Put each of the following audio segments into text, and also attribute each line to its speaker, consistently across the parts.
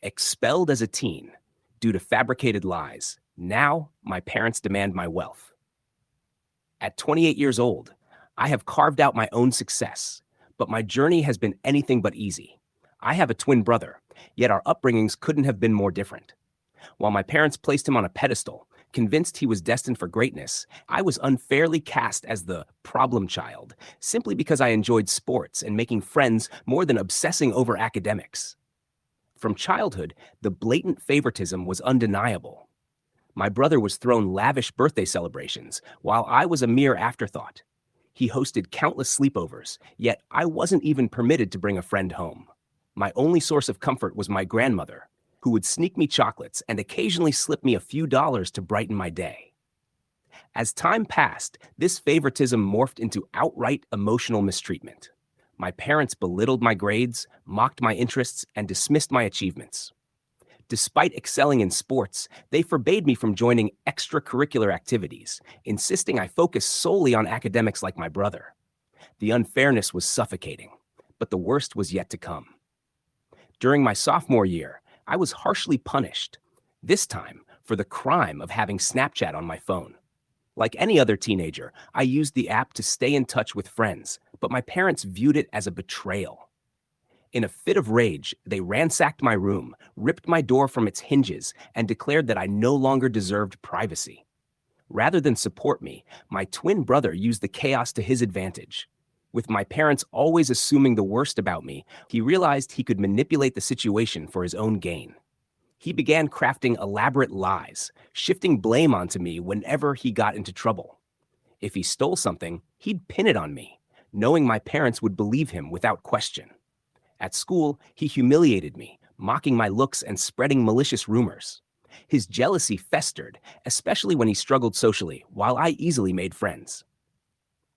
Speaker 1: Expelled as a teen due to fabricated lies. Now, my parents demand my wealth. At 28 years old, I have carved out my own success, but my journey has been anything but easy. I have a twin brother, yet our upbringings couldn't have been more different. While my parents placed him on a pedestal, convinced he was destined for greatness, I was unfairly cast as the problem child simply because I enjoyed sports and making friends more than obsessing over academics. From childhood, the blatant favoritism was undeniable. My brother was thrown lavish birthday celebrations, while I was a mere afterthought. He hosted countless sleepovers, yet I wasn't even permitted to bring a friend home. My only source of comfort was my grandmother, who would sneak me chocolates and occasionally slip me a few dollars to brighten my day. As time passed, this favoritism morphed into outright emotional mistreatment. My parents belittled my grades, mocked my interests, and dismissed my achievements. Despite excelling in sports, they forbade me from joining extracurricular activities, insisting I focus solely on academics like my brother. The unfairness was suffocating, but the worst was yet to come. During my sophomore year, I was harshly punished, this time for the crime of having Snapchat on my phone. Like any other teenager, I used the app to stay in touch with friends, but my parents viewed it as a betrayal. In a fit of rage, they ransacked my room, ripped my door from its hinges, and declared that I no longer deserved privacy. Rather than support me, my twin brother used the chaos to his advantage. With my parents always assuming the worst about me, he realized he could manipulate the situation for his own gain. He began crafting elaborate lies, shifting blame onto me whenever he got into trouble. If he stole something, he'd pin it on me, knowing my parents would believe him without question. At school, he humiliated me, mocking my looks and spreading malicious rumors. His jealousy festered, especially when he struggled socially, while I easily made friends.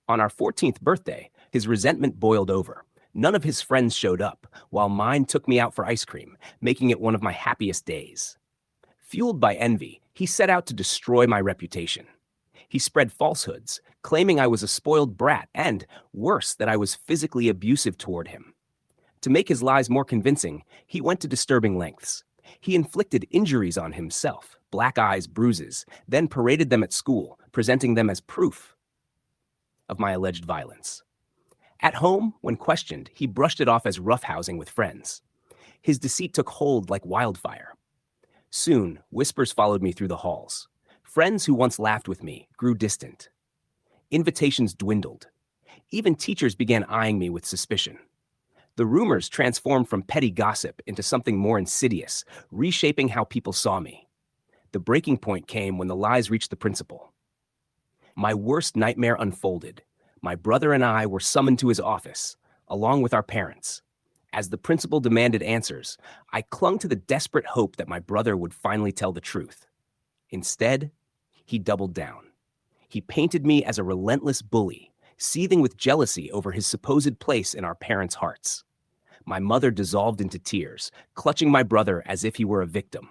Speaker 1: On our 14th birthday, his resentment boiled over. None of his friends showed up, while mine took me out for ice cream, making it one of my happiest days. Fueled by envy, he set out to destroy my reputation. He spread falsehoods, claiming I was a spoiled brat and, worse, that I was physically abusive toward him. To make his lies more convincing, he went to disturbing lengths. He inflicted injuries on himself, black eyes, bruises, then paraded them at school, presenting them as proof of my alleged violence. At home, when questioned, he brushed it off as roughhousing with friends. His deceit took hold like wildfire. Soon, whispers followed me through the halls. Friends who once laughed with me grew distant. Invitations dwindled. Even teachers began eyeing me with suspicion. The rumors transformed from petty gossip into something more insidious, reshaping how people saw me. The breaking point came when the lies reached the principal. My worst nightmare unfolded. My brother and I were summoned to his office, along with our parents. As the principal demanded answers, I clung to the desperate hope that my brother would finally tell the truth. Instead, he doubled down. He painted me as a relentless bully, seething with jealousy over his supposed place in our parents' hearts. My mother dissolved into tears, clutching my brother as if he were a victim.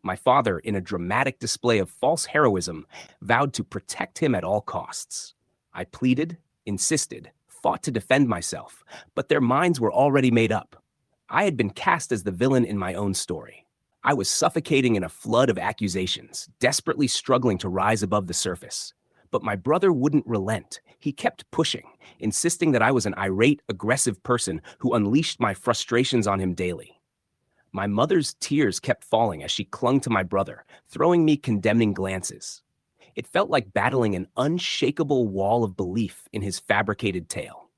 Speaker 1: My father, in a dramatic display of false heroism, vowed to protect him at all costs. I pleaded, insisted, fought to defend myself, but their minds were already made up. I had been cast as the villain in my own story. I was suffocating in a flood of accusations, desperately struggling to rise above the surface. But my brother wouldn't relent. He kept pushing, insisting that I was an irate, aggressive person who unleashed my frustrations on him daily. My mother's tears kept falling as she clung to my brother, throwing me condemning glances. It felt like battling an unshakable wall of belief in his fabricated tale.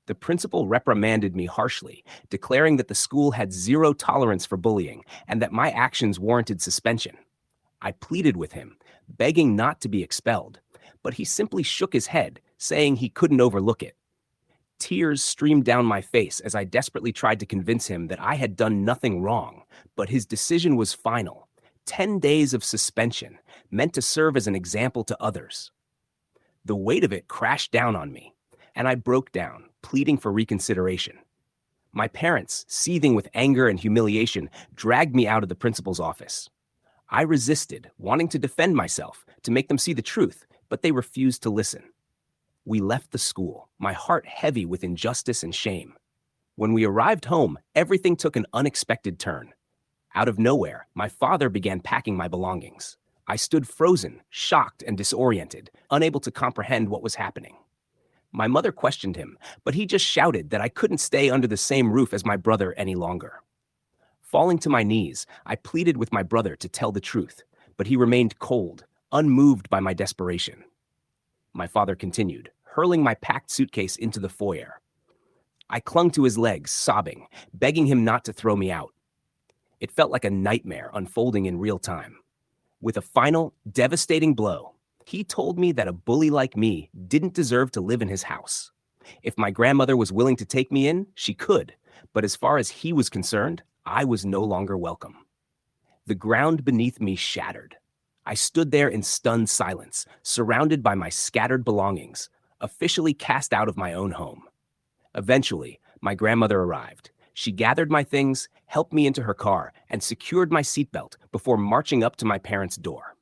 Speaker 1: The principal reprimanded me harshly, declaring that the school had zero tolerance for bullying and that my actions warranted suspension. I pleaded with him, begging not to be expelled, but he simply shook his head, saying he couldn't overlook it. Tears streamed down my face as I desperately tried to convince him that I had done nothing wrong, but his decision was final. 10 days of suspension, meant to serve as an example to others. The weight of it crashed down on me, and I broke down, pleading for reconsideration. My parents, seething with anger and humiliation, dragged me out of the principal's office. I resisted, wanting to defend myself, to make them see the truth, but they refused to listen. We left the school, my heart heavy with injustice and shame. When we arrived home, everything took an unexpected turn. Out of nowhere, my father began packing my belongings. I stood frozen, shocked and disoriented, unable to comprehend what was happening. My mother questioned him, but he just shouted that I couldn't stay under the same roof as my brother any longer. Falling to my knees, I pleaded with my brother to tell the truth, but he remained cold, unmoved by my desperation. My father continued, hurling my packed suitcase into the foyer. I clung to his legs, sobbing, begging him not to throw me out. It felt like a nightmare unfolding in real time. With a final, devastating blow, he told me that a bully like me didn't deserve to live in his house. If my grandmother was willing to take me in, she could, but as far as he was concerned, I was no longer welcome. The ground beneath me shattered. I stood there in stunned silence, surrounded by my scattered belongings, officially cast out of my own home. Eventually, my grandmother arrived. She gathered my things, helped me into her car, and secured my seatbelt before marching up to my parents' door.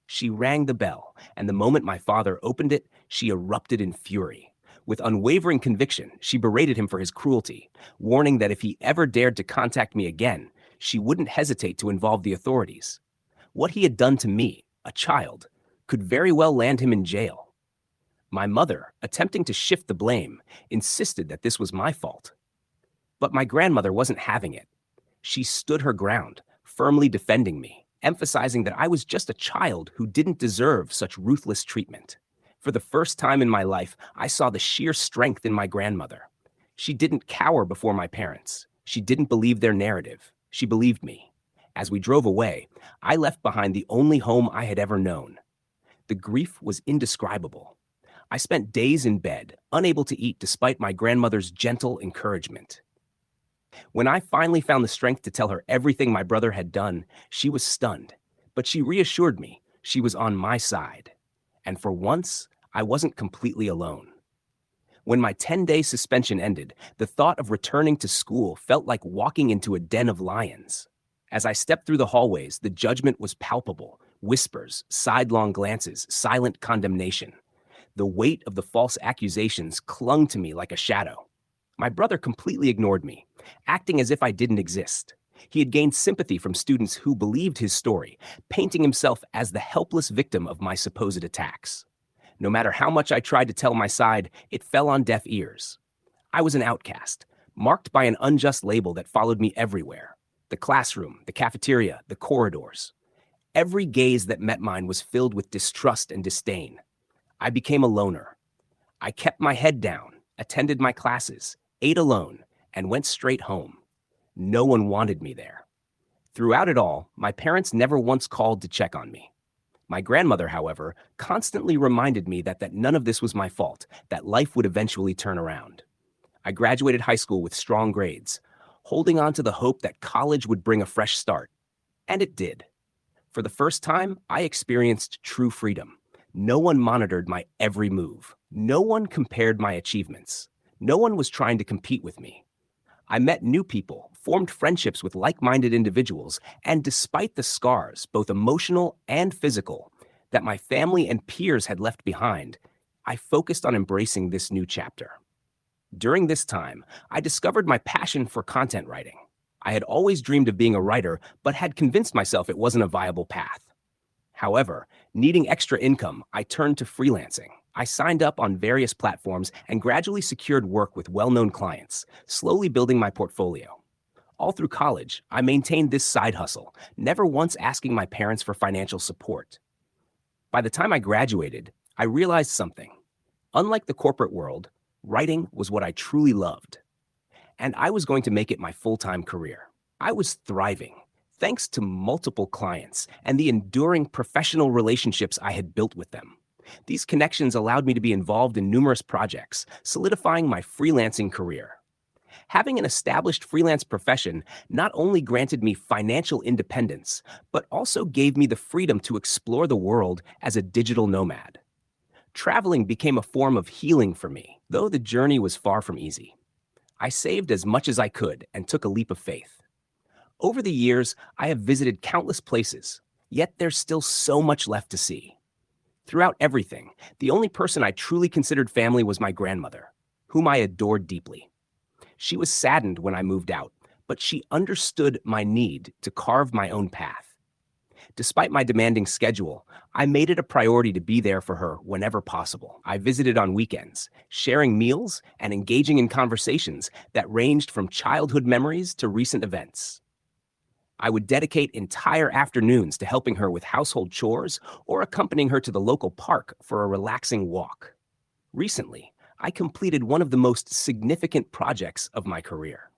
Speaker 1: She rang the bell, and the moment my father opened it, she erupted in fury. With unwavering conviction, she berated him for his cruelty, warning that if he ever dared to contact me again, she wouldn't hesitate to involve the authorities. What he had done to me, a child, could very well land him in jail. My mother, attempting to shift the blame, insisted that this was my fault. But my grandmother wasn't having it. She stood her ground, firmly defending me, emphasizing that I was just a child who didn't deserve such ruthless treatment. For the first time in my life, I saw the sheer strength in my grandmother. She didn't cower before my parents. She didn't believe their narrative. She believed me. As we drove away, I left behind the only home I had ever known. The grief was indescribable. I spent days in bed, unable to eat despite my grandmother's gentle encouragement. When I finally found the strength to tell her everything my brother had done, she was stunned, but she reassured me she was on my side. And for once, I wasn't completely alone. When my 10-day suspension ended, the thought of returning to school felt like walking into a den of lions. As I stepped through the hallways, the judgment was palpable. Whispers, sidelong glances, silent condemnation. The weight of the false accusations clung to me like a shadow. My brother completely ignored me, acting as if I didn't exist. He had gained sympathy from students who believed his story, painting himself as the helpless victim of my supposed attacks. No matter how much I tried to tell my side, it fell on deaf ears. I was an outcast, marked by an unjust label that followed me everywhere. The classroom, the cafeteria, the corridors. Every gaze that met mine was filled with distrust and disdain. I became a loner. I kept my head down, attended my classes, ate alone, and went straight home. No one wanted me there. Throughout it all, my parents never once called to check on me. My grandmother, however, constantly reminded me that none of this was my fault, that life would eventually turn around. I graduated high school with strong grades, holding on to the hope that college would bring a fresh start. And it did. For the first time, I experienced true freedom. No one monitored my every move. No one compared my achievements. No one was trying to compete with me. I met new people, formed friendships with like-minded individuals, and despite the scars, both emotional and physical, that my family and peers had left behind, I focused on embracing this new chapter. During this time, I discovered my passion for content writing. I had always dreamed of being a writer, but had convinced myself it wasn't a viable path. However, needing extra income, I turned to freelancing. I signed up on various platforms and gradually secured work with well-known clients, slowly building my portfolio. All through college, I maintained this side hustle, never once asking my parents for financial support. By the time I graduated, I realized something. Unlike the corporate world, writing was what I truly loved. And I was going to make it my full-time career. I was thriving, thanks to multiple clients and the enduring professional relationships I had built with them. These connections allowed me to be involved in numerous projects, solidifying my freelancing career. Having an established freelance profession not only granted me financial independence, but also gave me the freedom to explore the world as a digital nomad. Traveling became a form of healing for me, though the journey was far from easy. I saved as much as I could and took a leap of faith. Over the years, I have visited countless places, yet there's still so much left to see. Throughout everything, the only person I truly considered family was my grandmother, whom I adored deeply. She was saddened when I moved out, but she understood my need to carve my own path. Despite my demanding schedule, I made it a priority to be there for her whenever possible. I visited on weekends, sharing meals and engaging in conversations that ranged from childhood memories to recent events. I would dedicate entire afternoons to helping her with household chores or accompanying her to the local park for a relaxing walk. Recently, I completed one of the most significant projects of my career.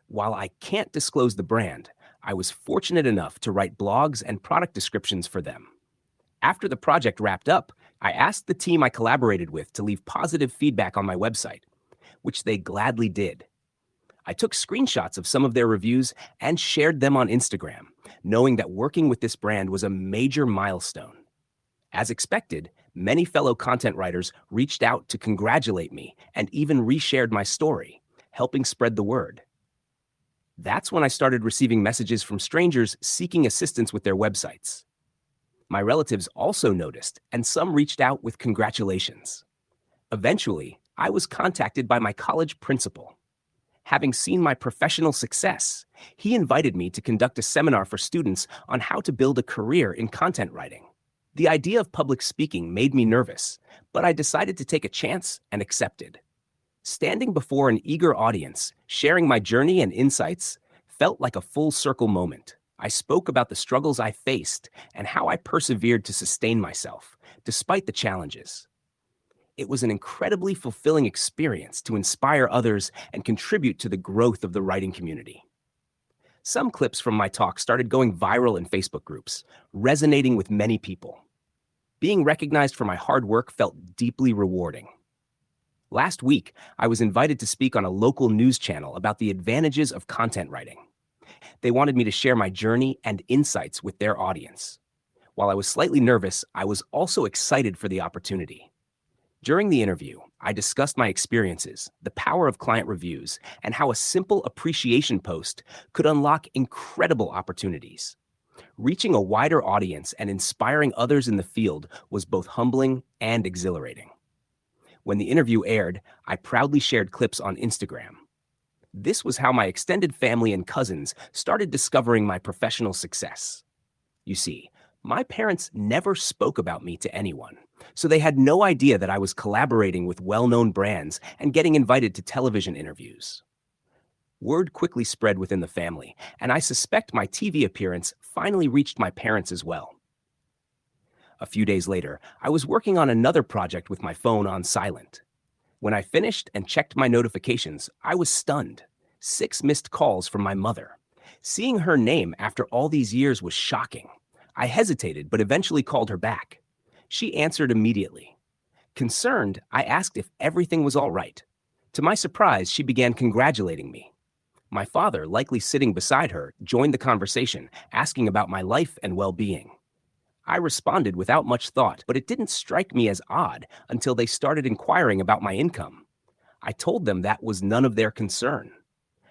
Speaker 1: While I can't disclose the brand, I was fortunate enough to write blogs and product descriptions for them. After the project wrapped up, I asked the team I collaborated with to leave positive feedback on my website, which they gladly did. I took screenshots of some of their reviews and shared them on Instagram, knowing that working with this brand was a major milestone. As expected, many fellow content writers reached out to congratulate me and even reshared my story, helping spread the word. That's when I started receiving messages from strangers seeking assistance with their websites. My relatives also noticed, and some reached out with congratulations. Eventually, I was contacted by my college principal. Having seen my professional success, he invited me to conduct a seminar for students on how to build a career in content writing. The idea of public speaking made me nervous, but I decided to take a chance and accepted. Standing before an eager audience, sharing my journey and insights, felt like a full circle moment. I spoke about the struggles I faced and how I persevered to sustain myself, despite the challenges. It was an incredibly fulfilling experience to inspire others and contribute to the growth of the writing community. Some clips from my talk started going viral in Facebook groups, resonating with many people. Being recognized for my hard work felt deeply rewarding. Last week, I was invited to speak on a local news channel about the advantages of content writing. They wanted me to share my journey and insights with their audience. While I was slightly nervous, I was also excited for the opportunity. During the interview, I discussed my experiences, the power of client reviews, and how a simple appreciation post could unlock incredible opportunities. Reaching a wider audience and inspiring others in the field was both humbling and exhilarating. When the interview aired, I proudly shared clips on Instagram. This was how my extended family and cousins started discovering my professional success. You see, my parents never spoke about me to anyone, so they had no idea that I was collaborating with well-known brands and getting invited to television interviews. Word quickly spread within the family, and I suspect my TV appearance finally reached my parents as well. A few days later, I was working on another project with my phone on silent. When I finished and checked my notifications, I was stunned. 6 missed calls from my mother. Seeing her name after all these years was shocking. I hesitated, but eventually called her back. She answered immediately. Concerned, I asked if everything was all right. To my surprise, she began congratulating me. My father, likely sitting beside her, joined the conversation, asking about my life and well-being. I responded without much thought, but it didn't strike me as odd until they started inquiring about my income. I told them that was none of their concern.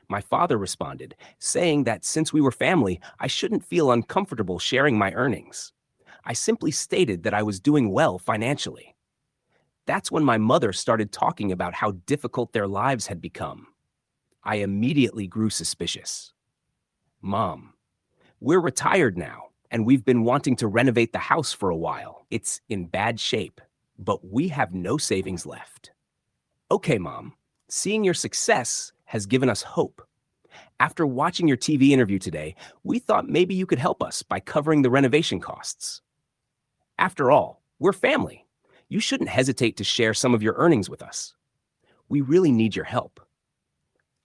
Speaker 1: My father responded, saying that since we were family, I shouldn't feel uncomfortable sharing my earnings. I simply stated that I was doing well financially. That's when my mother started talking about how difficult their lives had become. I immediately grew suspicious. Mom, we're retired now, and we've been wanting to renovate the house for a while. It's in bad shape, but we have no savings left. Okay, Mom, seeing your success has given us hope. After watching your TV interview today, we thought maybe you could help us by covering the renovation costs. After all, we're family. You shouldn't hesitate to share some of your earnings with us. We really need your help.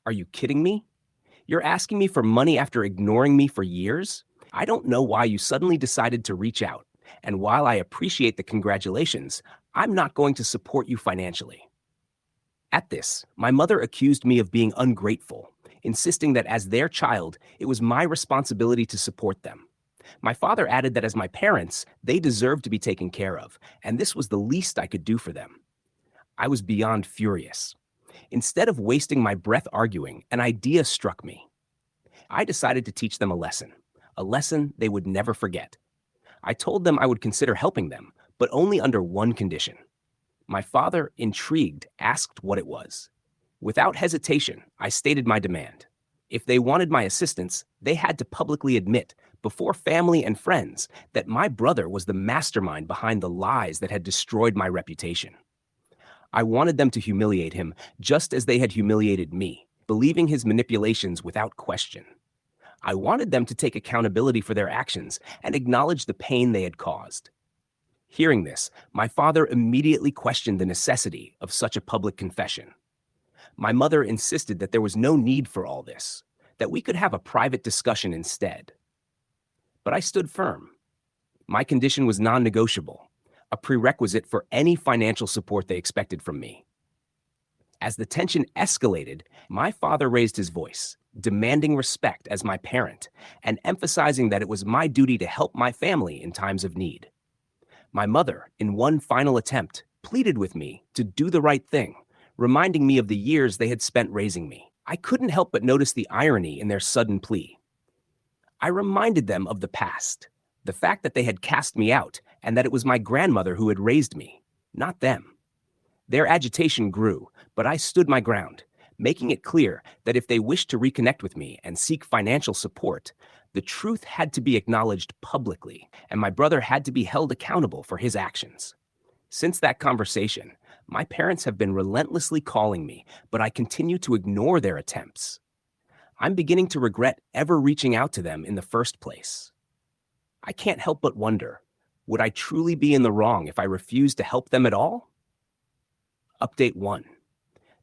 Speaker 1: Are you kidding me? You're asking me for money after ignoring me for years? I don't know why you suddenly decided to reach out, and while I appreciate the congratulations, I'm not going to support you financially. At this, my mother accused me of being ungrateful, insisting that as their child, it was my responsibility to support them. My father added that as my parents, they deserved to be taken care of, and this was the least I could do for them. I was beyond furious. Instead of wasting my breath arguing, an idea struck me. I decided to teach them a lesson they would never forget. I told them I would consider helping them, but only under one condition. My father, intrigued, asked what it was. Without hesitation, I stated my demand. If they wanted my assistance, they had to publicly admit, before family and friends, that my brother was the mastermind behind the lies that had destroyed my reputation. I wanted them to humiliate him just as they had humiliated me, believing his manipulations without question. I wanted them to take accountability for their actions and acknowledge the pain they had caused. Hearing this, my father immediately questioned the necessity of such a public confession. My mother insisted that there was no need for all this, that we could have a private discussion instead. But I stood firm. My condition was non-negotiable, a prerequisite for any financial support they expected from me. As the tension escalated, my father raised his voice, demanding respect as my parent and emphasizing that it was my duty to help my family in times of need. My mother, in one final attempt, pleaded with me to do the right thing, reminding me of the years they had spent raising me. I couldn't help but notice the irony in their sudden plea. I reminded them of the past, the fact that they had cast me out, and that it was my grandmother who had raised me, not them. Their agitation grew, but I stood my ground, making it clear that if they wished to reconnect with me and seek financial support, the truth had to be acknowledged publicly, and my brother had to be held accountable for his actions. Since that conversation, my parents have been relentlessly calling me, but I continue to ignore their attempts. I'm beginning to regret ever reaching out to them in the first place. I can't help but wonder, would I truly be in the wrong if I refused to help them at all? Update 1.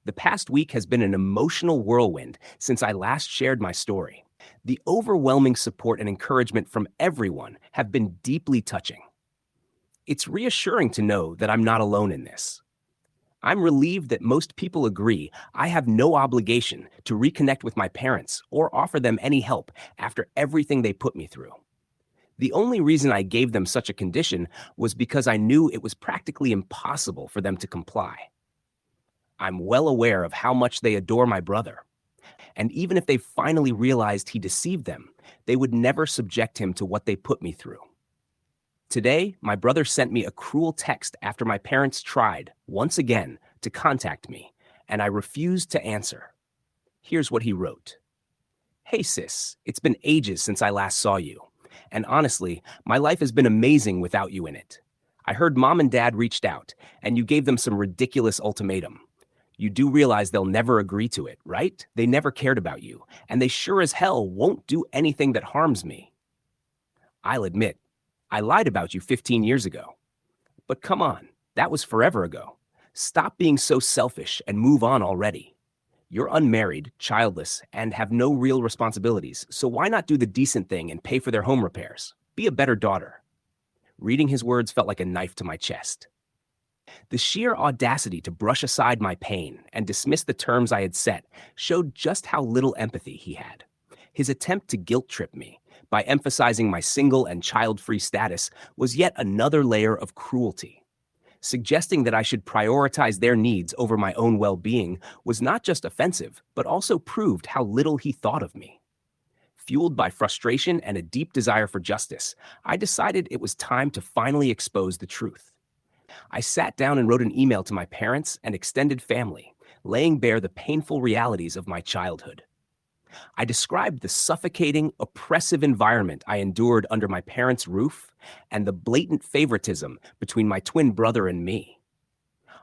Speaker 1: The past week has been an emotional whirlwind since I last shared my story. The overwhelming support and encouragement from everyone have been deeply touching. It's reassuring to know that I'm not alone in this. I'm relieved that most people agree I have no obligation to reconnect with my parents or offer them any help after everything they put me through. The only reason I gave them such a condition was because I knew it was practically impossible for them to comply. I'm well aware of how much they adore my brother, and even if they finally realized he deceived them, they would never subject him to what they put me through. Today, my brother sent me a cruel text after my parents tried, once again, to contact me, and I refused to answer. Here's what he wrote. Hey sis, it's been ages since I last saw you, and honestly, my life has been amazing without you in it. I heard mom and dad reached out, and you gave them some ridiculous ultimatum. You do realize they'll never agree to it, right? They never cared about you, and they sure as hell won't do anything that harms me. I'll admit, I lied about you 15 years ago. But come on, that was forever ago. Stop being so selfish and move on already. You're unmarried, childless, and have no real responsibilities, so why not do the decent thing and pay for their home repairs? Be a better daughter. Reading his words felt like a knife to my chest. The sheer audacity to brush aside my pain and dismiss the terms I had set showed just how little empathy he had. His attempt to guilt trip me by emphasizing my single and child-free status was yet another layer of cruelty. Suggesting that I should prioritize their needs over my own well-being was not just offensive, but also proved how little he thought of me. Fueled by frustration and a deep desire for justice, I decided it was time to finally expose the truth. I sat down and wrote an email to my parents and extended family, laying bare the painful realities of my childhood. I described the suffocating, oppressive environment I endured under my parents' roof and the blatant favoritism between my twin brother and me.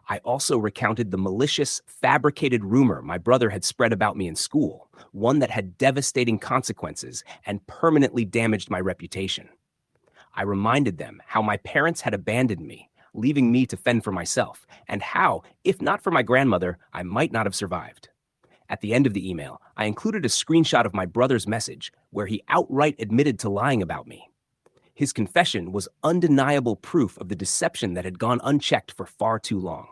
Speaker 1: I also recounted the malicious, fabricated rumor my brother had spread about me in school, one that had devastating consequences and permanently damaged my reputation. I reminded them how my parents had abandoned me, leaving me to fend for myself, and how, if not for my grandmother, I might not have survived. At the end of the email, I included a screenshot of my brother's message where he outright admitted to lying about me. His confession was undeniable proof of the deception that had gone unchecked for far too long.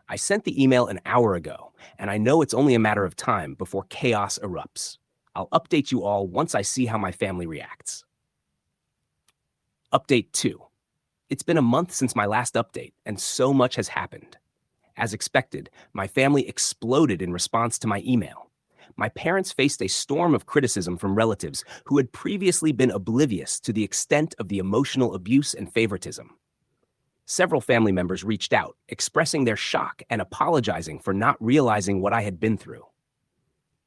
Speaker 1: I sent the email an hour ago, and I know it's only a matter of time before chaos erupts. I'll update you all once I see how my family reacts. Update 2. It's been a month since my last update, and so much has happened. As expected, my family exploded in response to my email. My parents faced a storm of criticism from relatives who had previously been oblivious to the extent of the emotional abuse and favoritism. Several family members reached out, expressing their shock and apologizing for not realizing what I had been through.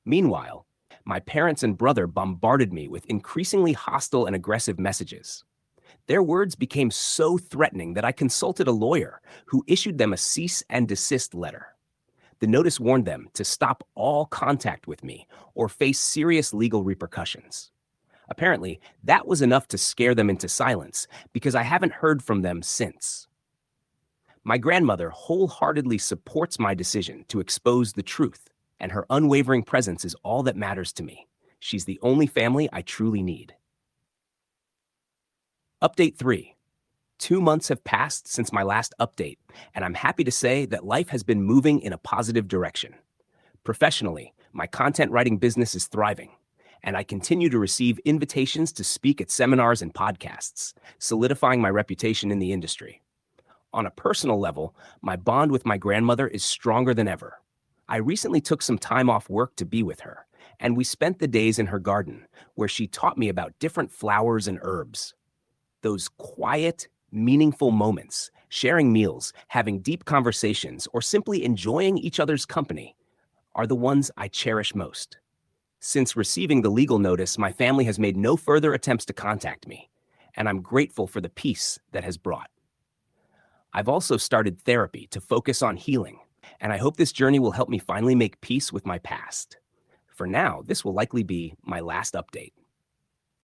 Speaker 1: Meanwhile, My parents and brother bombarded me with increasingly hostile and aggressive messages. Their words became so threatening that I consulted a lawyer who issued them a cease and desist letter. The notice warned them to stop all contact with me or face serious legal repercussions. Apparently, that was enough to scare them into silence because I haven't heard from them since. My grandmother wholeheartedly supports my decision to expose the truth, and her unwavering presence is all that matters to me. She's the only family I truly need. Update 3. 2 months have passed since my last update, and I'm happy to say that life has been moving in a positive direction. Professionally, my content writing business is thriving, and I continue to receive invitations to speak at seminars and podcasts, solidifying my reputation in the industry. On a personal level, my bond with my grandmother is stronger than ever. I recently took some time off work to be with her, and we spent the days in her garden, where she taught me about different flowers and herbs. Those quiet, meaningful moments, sharing meals, having deep conversations, or simply enjoying each other's company, are the ones I cherish most. Since receiving the legal notice, my family has made no further attempts to contact me, and I'm grateful for the peace that has brought. I've also started therapy to focus on healing, and I hope this journey will help me finally make peace with my past. For now, this will likely be my last update.